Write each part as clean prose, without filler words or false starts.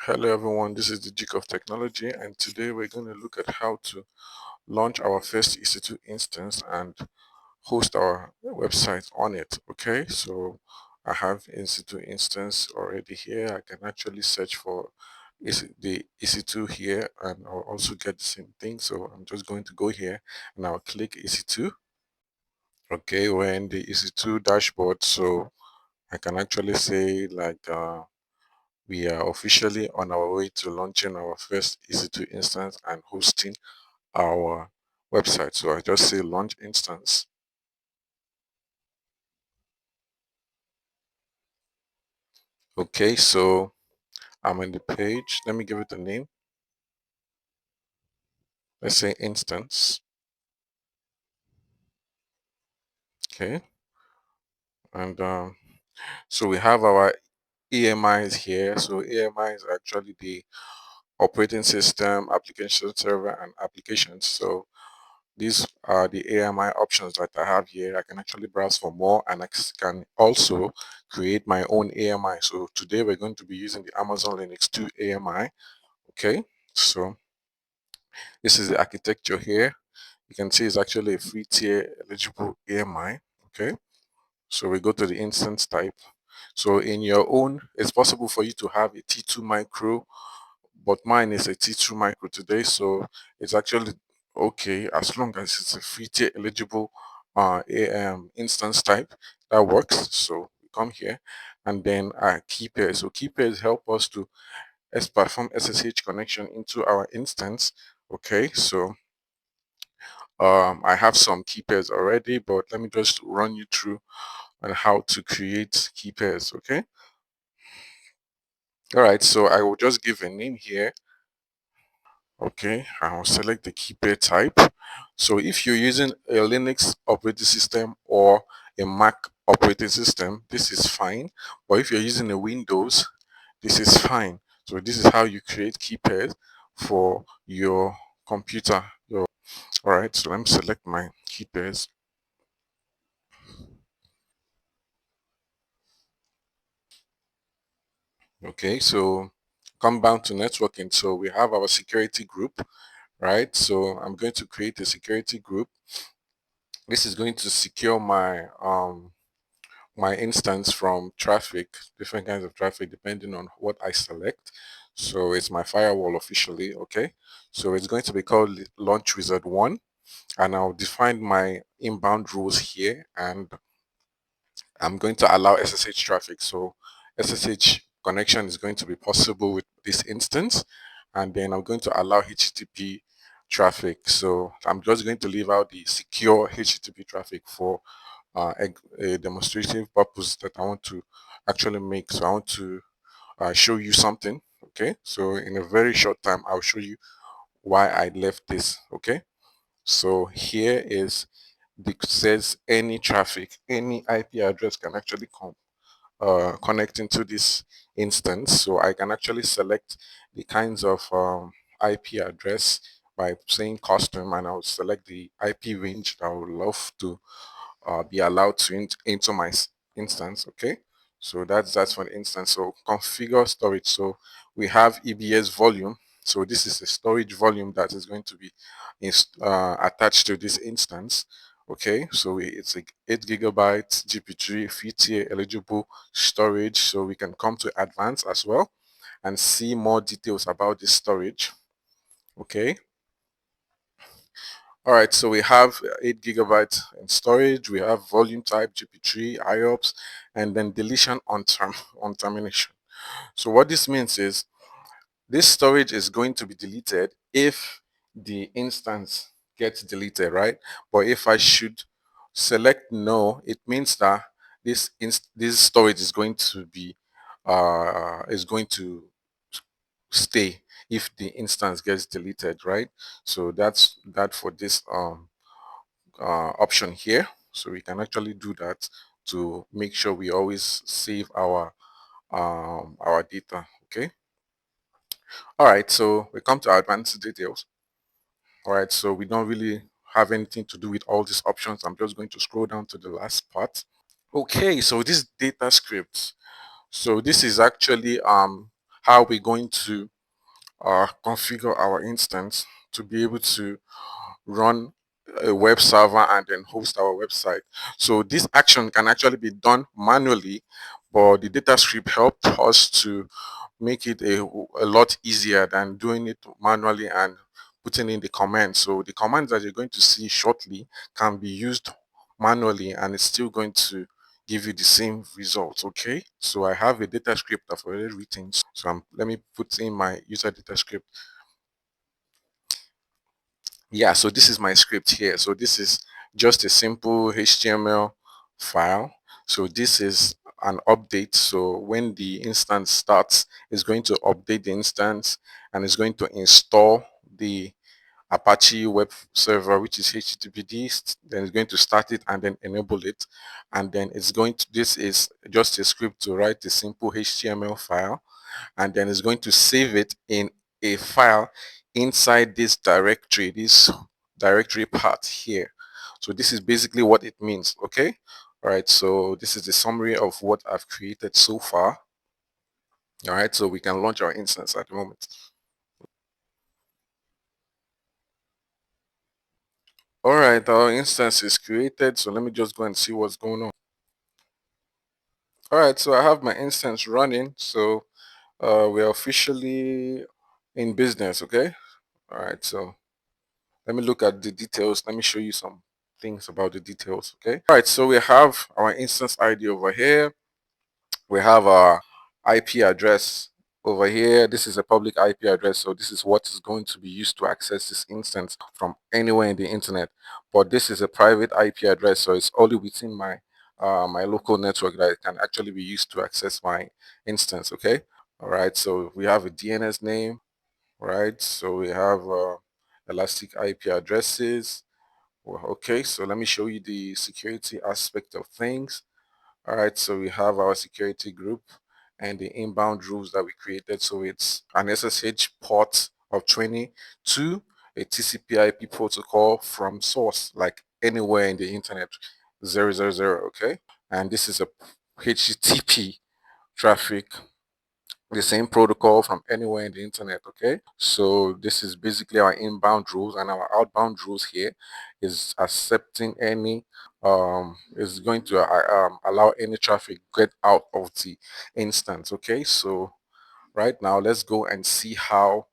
Hello everyone, this is the Geek of Technology, and today we're going to look at how to launch our first EC2 instance and host our website on it. Okay, so I have EC2 instance already here. I can actually search for the EC2 here and I'll also get the same thing. So I'm just going to go here and I'll click EC2. Okay, we're in the EC2 dashboard, so I can actually say we are officially on our way to launching our first EC2 instance and hosting our website. So I just say launch instance. Okay, so I'm on the page. Let me give it a name. Let's say instance. Okay, and so we have our EMIs here. So EMI is actually the operating system, application server, and applications. So these are the AMI options that I have here. I can actually browse for more and I can also create my own AMI. So today we're going to be using the Amazon Linux 2 AMI. Okay, so this is the architecture here. You can see it's actually a free tier eligible AMI. Okay, so we go to the instance type. So in your own, it's possible for you to have a T2 micro, but mine is a T2 micro today, so it's actually okay as long as it's a free tier eligible instance type that works. So we come here and then key pairs. So key pairs help us to perform SSH connection into our instance. Okay, so I have some key pairs already, but let me just run you through on how to create key pairs. Okay, all right, so I will just give a name here. Okay, I'll select the key pair type. So if you're using a Linux operating system or a Mac operating system, this is fine. But if you're using a Windows, this is fine. So this is how you create key pairs for your computer. All right, so let me select my key pairs. Okay, so come down to networking. So we have our security group, right? So I'm going to create a security group. This is going to secure my instance from traffic, different kinds of traffic, depending on what I select. So it's my firewall officially, okay? So it's going to be called Launch Wizard 1, and I'll define my inbound rules here, and I'm going to allow SSH traffic. So SSH connection is going to be possible with this instance, and then I'm going to allow HTTP traffic. So I'm just going to leave out the secure HTTP traffic for a demonstrative purpose that I want to actually make. So I want to show you something. Okay, so in a very short time, I'll show you why I left this. Okay, so here is the says any traffic, any IP address can actually come connect into this instance. So I can actually select the kinds of IP address by saying custom, and I'll select the IP range that I would love to be allowed to into my instance. Okay, so that's for the instance. So configure storage. So we have EBS volume. So this is a storage volume that is going to be attached to this instance. Okay, so it's a 8 gigabytes GP3 free tier eligible storage. So we can come to advanced as well and see more details about this storage. Okay, all right, so we have 8 gigabytes in storage. We have volume type GP3, IOPS, and then deletion on termination. So what this means is this storage is going to be deleted if the instance gets deleted, right? But if I should select no, it means that this storage is going to stay if the instance gets deleted, right? So that's that for this option here. So we can actually do that to make sure we always save our data. Okay. All right. So we come to advanced details. All right. So we don't really have anything to do with all these options. I'm just going to scroll down to the last part. Okay. So this data script. So this is actually how we're going to configure our instance to be able to run a web server and then host our website. So this action can actually be done manually, but the data script helped us to make it a lot easier than doing it manually and putting in the commands. So the commands that you're going to see shortly can be used manually and it's still going to give you the same results. Okay, so I have a data script I've already written. So let me put in my user data script. Yeah, so this is my script here. So this is just a simple HTML file. So this is an update. So when the instance starts, it's going to update the instance and it's going to install the Apache web server, which is HTTPD. Then it's going to start it and then enable it. And then it's going to, this is just a script to write a simple HTML file, and then it's going to save it in a file inside this directory part here. So this is basically what it means. Okay, all right, so this is the summary of what I've created so far. All right, so we can launch our instance at the moment. All right, our instance is created, so let me just go and see what's going on. All right, so I have my instance running, so we're officially in business. Okay, all right, so let me look at the details. Let me show you some things about the details. Okay. All right. So we have our instance ID over here. We have our IP address over here. This is a public IP address. So this is what is going to be used to access this instance from anywhere in the internet. But this is a private IP address. So it's only within my local network that it can actually be used to access my instance. Okay. All right. So we have a DNS name. Right. So we have elastic IP addresses. Well, okay, so let me show you the security aspect of things. All right, so we have our security group and the inbound rules that we created. So it's an SSH port of 20 to a TCP/IP protocol from source, like anywhere in the internet, 000. Okay, and this is a HTTP traffic, the same protocol from anywhere in the internet. Okay, so this is basically our inbound rules, and our outbound rules here is accepting any is going to allow any traffic get out of the instance. Okay, so right now let's go and see how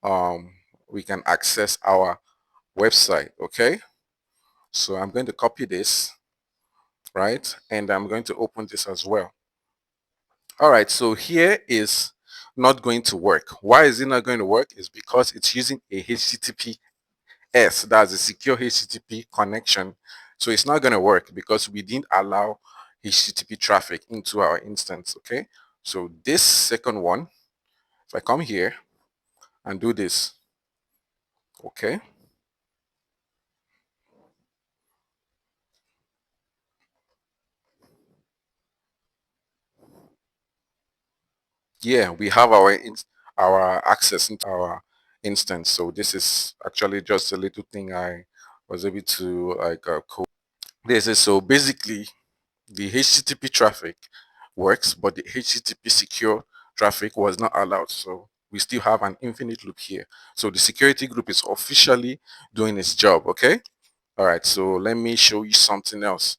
um we can access our website. Okay, so I'm going to copy this, right, and I'm going to open this as well. All right, so here is not going to work. Why is it not going to work? Is because it's using a HTTPS, that's a secure HTTP connection. So it's not going to work because we didn't allow HTTP traffic into our instance. Okay, so this second one, if I come here and do this, okay, yeah, we have our access into our instance. So this is actually just a little thing I was able to like code. This is so basically the HTTP traffic works, but the HTTP secure traffic was not allowed. So we still have an infinite loop here. So the security group is officially doing its job. Okay. All right. So let me show you something else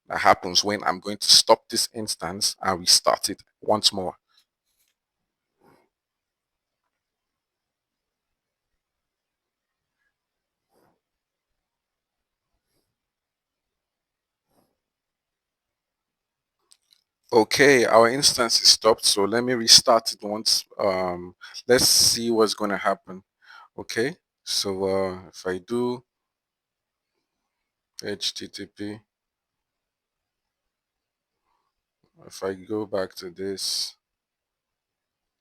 that happens when I'm going to stop this instance and restart it once more. Okay, our instance is stopped. So let me restart it once. Let's see what's going to happen. Okay. So if I do HTTP, if I go back to this,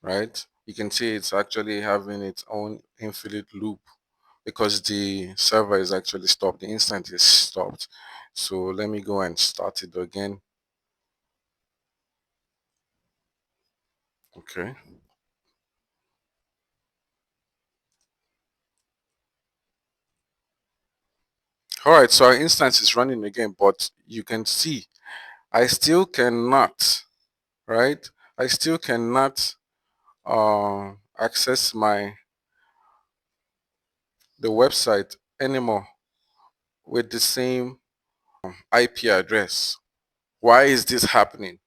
right, you can see it's actually having its own infinite loop because the server is actually stopped. The instance is stopped. So let me go and start it again. Okay. All right. So our instance is running again, but you can see I still cannot, right? I still cannot access the website anymore with the same IP address. Why is this happening?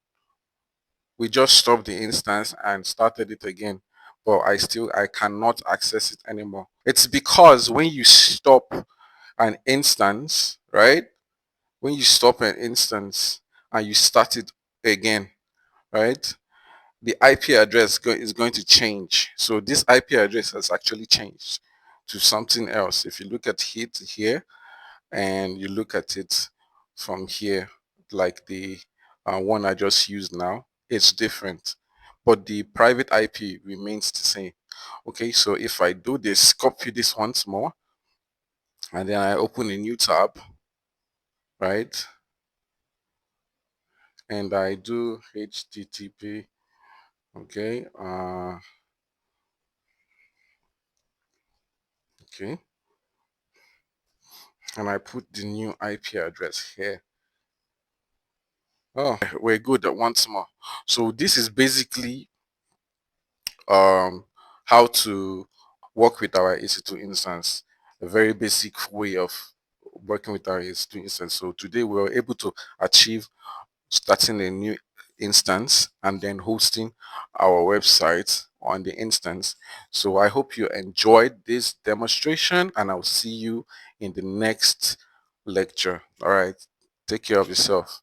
We just stopped the instance and started it again, but I cannot access it anymore. It's because when you stop an instance, right? When you stop an instance and you start it again, right? The IP address is going to change. So this IP address has actually changed to something else. If you look at it here and you look at it from here, like the one I just used now, it's different. But the private IP remains the same. Okay, so if I do this, copy this once more, and then I open a new tab, right? And I do HTTP, okay, okay, and I put the new IP address here. Oh, we're good at once more. So this is basically um how to work with our EC2 instance, a very basic way of working with our EC2 instance. So today we were able to achieve starting a new instance and then hosting our website on the instance. So I hope you enjoyed this demonstration and I'll see you in the next lecture. All right, take care of yourself.